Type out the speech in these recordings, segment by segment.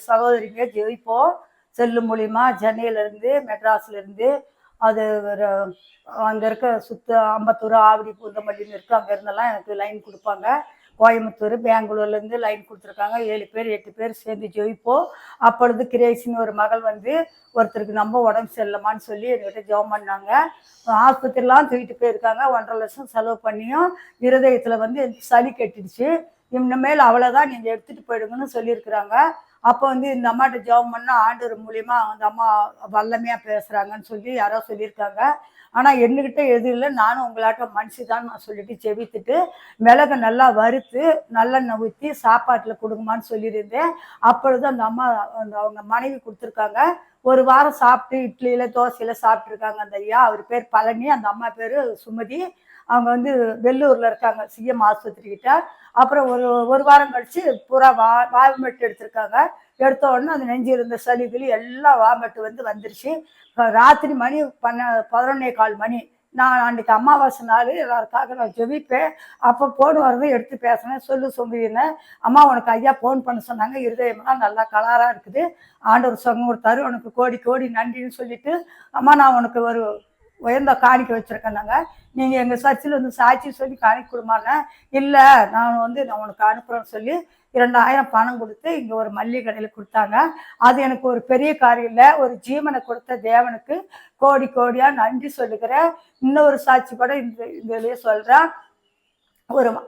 சகோதரிங்க ஜெயிப்போம். செல்லு மூலியமா சென்னையிலேருந்து மெட்ராஸ்லேருந்து அது ஒரு அங்கே இருக்க அம்பத்தூர், ஆவடி, பூந்தமல்லின்னு இருக்குது. அங்கே இருந்தெல்லாம் எனக்கு லைன் கொடுப்பாங்க. கோயம்புத்தூர், பெங்களூர்லேருந்து லைன் கொடுத்துருக்காங்க. 7 பேர் 8 பேர் சேர்ந்து ஜெயிப்போம். அப்பொழுது கிரேசின்னு ஒரு மகள் வந்து ஒருத்தருக்கு நம்ம உடம்பு சரியில்லைம்மான்னு சொல்லி என்கிட்ட ஜெபம் பண்ணாங்க. ஆஸ்பத்திரிலாம் தூக்கிட்டு போயிருக்காங்க. 1,50,000 செலவு பண்ணியும் இருதயத்தில் வந்து சளி கட்டிடுச்சு. இனிமேல் அவ்வளோதான், நீங்கள் எடுத்துகிட்டு போயிடுங்கன்னு சொல்லியிருக்கிறாங்க. அப்போ வந்து இந்த அம்மாட்ட ஜெபம் பண்ணால் ஆண்டவர் மூலியமா அந்த அம்மா வல்லமையாக பேசுகிறாங்கன்னு சொல்லி யாரோ சொல்லியிருக்காங்க. ஆனால் என்கிட்ட எதுவும் இல்லை. நானும் உங்களாட்ட மனுஷி தான் நான் சொல்லிட்டு ஜெபித்துட்டு மிளகை நல்லா வறுத்து நல்லெண்ணெய் ஊற்றி சாப்பாட்டில் கொடுங்கம்மான்னு சொல்லியிருந்தேன். அப்பொழுது அந்த அம்மா அவங்க மனைவி கொடுத்துருக்காங்க. ஒரு வாரம் சாப்பிட்டு இட்லியில் தோசையில் சாப்பிட்ருக்காங்க அந்த ஐயா. அவர் பேர் பழனி, அந்த அம்மா பேர் சுமதி. அவங்க வந்து வெள்ளூரில் இருக்காங்க, சிஎம் ஆஸ்பத்திரிக்கிட்ட. அப்புறம் ஒரு வாரம் கழித்து பூரா வாமிட்டு எடுத்திருக்காங்க. எடுத்த உடனே அந்த நெஞ்சு இருந்த சளிகளி எல்லாம் வாமிட்டு வந்துருச்சு. ராத்திரி மணி 11:15 மணி. நான் அன்றைக்கி அமாவாசை நாள் எல்லாருக்காக நான் ஜெபிப்பேன். அப்போ ஃபோன் வரதை எடுத்து பேசினேன். சொல்லு சொல்லியிருந்தேன். அம்மா உனக்கு ஐயா ஃபோன் பண்ண சொன்னாங்க, இருதயமெல்லாம் நல்லா கலாராக இருக்குது, ஆண்டவர் சுகம் கொடுத்தாரு, உனக்கு கோடி கோடி நன்றின்னு சொல்லிட்டு, அம்மா நான் உனக்கு ஒரு உயர்ந்த காணிக்கை வச்சுருக்கேன்னாங்க. நீங்கள் எங்கள் சர்ச்சில் வந்து சாட்சி சொல்லி காணிக்கை கொடுமான்னு. இல்லை நான் உனக்கு அனுப்புகிறேன்னு சொல்லி 2,000 பணம் கொடுத்து இங்கே ஒரு மல்லிகை கடையில் கொடுத்தாங்க. அது எனக்கு ஒரு பெரிய காரியம் இல்லை. ஒரு ஜீவனை கொடுத்த தேவனுக்கு கோடி கோடியாக நன்றி சொல்லுகிறேன். இன்னொரு சாட்சி கூட இதுலேயே சொல்கிறேன்.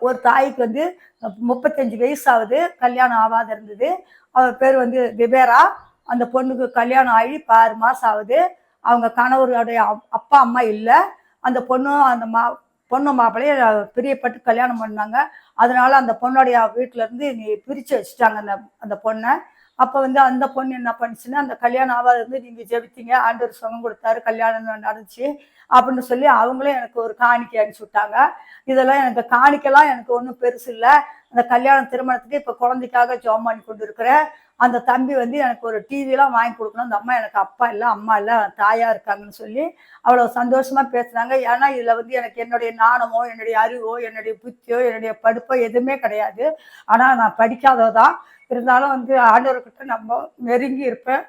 ஒரு தாய்க்கு வந்து 35 வயசு ஆகுது, கல்யாணம் ஆகாத இருந்தது. அவர் பேர் வந்து திபேரா. அந்த பொண்ணுக்கு கல்யாணம் ஆகி 6 மாதம் ஆகுது. அவங்க கணவருடைய அப்பா அம்மா இல்லை. அந்த பொண்ணும் அந்த பொண்ணு மாப்பிள்ளையே பிரியப்பட்டு கல்யாணம் பண்ணாங்க. அதனால அந்த பொண்ணுடைய வீட்டிலேருந்து பிரித்து வச்சுட்டாங்க அந்த பொண்ணை. அப்போ வந்து அந்த பொண்ணு என்ன பண்ணுச்சுன்னா, அந்த கல்யாணம் ஆகாத இருந்து நீங்கள் ஜெபித்தீங்க, ஆண்டவர் சுகம் கொடுத்தாரு, கல்யாணம் நடந்துச்சு அப்படின்னு சொல்லி அவங்களும் எனக்கு ஒரு காணிக்கை அனுப்பிச்சி விட்டாங்க. இதெல்லாம் எனக்கு காணிக்கைலாம் எனக்கு ஒன்றும் பெருசு இல்லை. அந்த கல்யாணம் திருமணத்துக்கு இப்போ குழந்தைக்காக ஜெபம் பண்ணி கொண்டு இருக்கிறேன். அந்த தம்பி வந்து எனக்கு ஒரு டிவிலாம் வாங்கி கொடுக்கணும். அந்த அம்மா எனக்கு அப்பா இல்லை, அம்மா இல்லை, தாயாக இருக்காங்கன்னு சொல்லி அவ்வளோ சந்தோஷமாக பேசுனாங்க. ஏன்னா இதில் வந்து எனக்கு என்னுடைய ஞானமோ, என்னுடைய அறிவோ, என்னுடைய புத்தியோ, என்னுடைய படிப்போ எதுவுமே கிடையாது. ஆனால் நான் படிக்காததான். இருந்தாலும் வந்து ஆண்டவர்கிட்ட நம்ம நெருங்கி இருப்பேன்.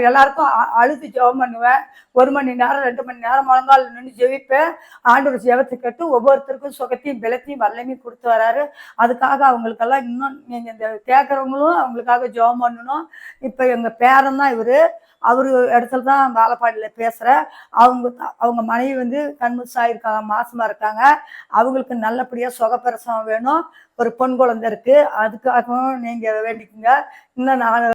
எல்லாருக்கும் அழுது ஜெபம் பண்ணுவேன். 1 மணி நேரம் 2 மணி நேரம் முழங்கால் நின்று ஜெபிப்பேன். ஆண்டவர் ஜெபத்தை கேட்டு ஒவ்வொருத்தருக்கும் சுகத்தையும் பலத்தையும் வல்லமையும் கொடுத்து வராரு. அதுக்காக அவங்களுக்கெல்லாம் இன்னும் நீங்கள் இந்த கேட்குறவங்களும் அவங்களுக்காக ஜெபம் பண்ணணும். இப்போ எங்கள் பேரன் தான் இவர். அவர் இடத்துல தான் வாழப்பாடியில் பேசுகிறேன். அவங்க மனைவி வந்து கண்முசாக இருக்காங்க, மாசமாக இருக்காங்க. அவங்களுக்கு நல்லபடியாக சுகப்பிரசவம் வேணும். ஒரு பொன் குழந்தை இருக்குது. அதுக்காகவும் நீங்கள் வேண்டிக்குங்க. இன்னும் நான்